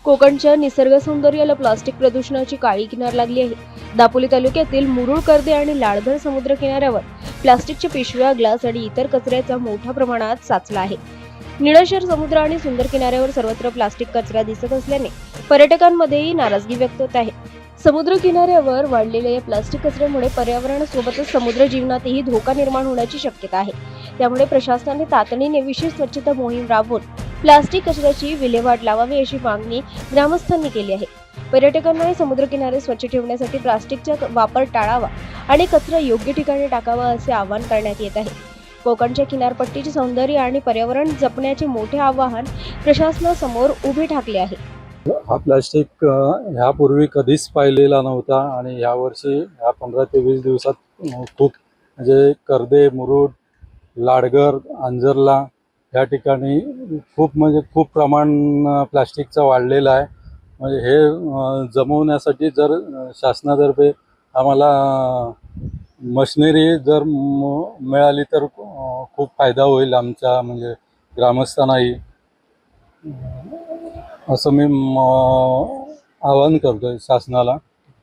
कोकणच्या निसर्ग सौंदर्याला प्लास्टिक प्रदूषणाची काळी किनार लागली आहे. दापोली तालुक्यातील मुरुड, कर्दे आणि लाळघर समुद्र किनाऱ्यावर प्लास्टिकच्या पिशव्या, ग्लास आणि इतर कचऱ्याचा मोठ्या प्रमाणात साचला आहे. निळशर समुद्र आणि सुंदर किनाऱ्यावर सर्वत्र प्लास्टिक कचरा दिसत असल्याने पर्यटकांमध्येही नाराजगी व्यक्त होत आहे. समुद्र किनाऱ्यावर वाढलेल्या या प्लास्टिक कचऱ्यामुळे पर्यावरणासोबतच समुद्र जीवनातही धोका निर्माण होण्याची शक्यता आहे. त्यामुळे प्रशासनाने तातडीने विशेष स्वच्छता मोहीम राबवून प्लास्टिक कचऱ्याची विल्हेवाट लावावी अशी मागणी ग्रामस्थांनी केली आहे. पर्यटकांनाही समुद्र किनारे स्वच्छ ठेवण्यासाठी प्लास्टिकचा वापर टाळावा आणि कचरा योग्य ठिकाणी टाकावा असे आवाहन करण्यात येत आहे. कोकणच्या किनारपट्टीचे सौंदर्य आणि पर्यावरण जपण्याचे मोठे आवाहन प्रशासनासमोर उभे ठाकले आहे. हा प्लास्टिक ह्यापूर्वी कधीच पाहिलेला नव्हता आणि यावर्षी ह्या 15 ते 20 दिवसात खूप म्हणजे कर्दे, मुरुड, लाडघर, अंजरला या ठिकाणी खूप प्रमाण प्लास्टिकचं वाढलेलं आहे. म्हणजे हे जमवण्यासाठी जर शासनातर्फे आम्हाला मशिनरी जर मिळाली तर खूप फायदा होईल आमच्या म्हणजे ग्रामस्थांनाही, असं मी आवाहन करतोय शासनाला.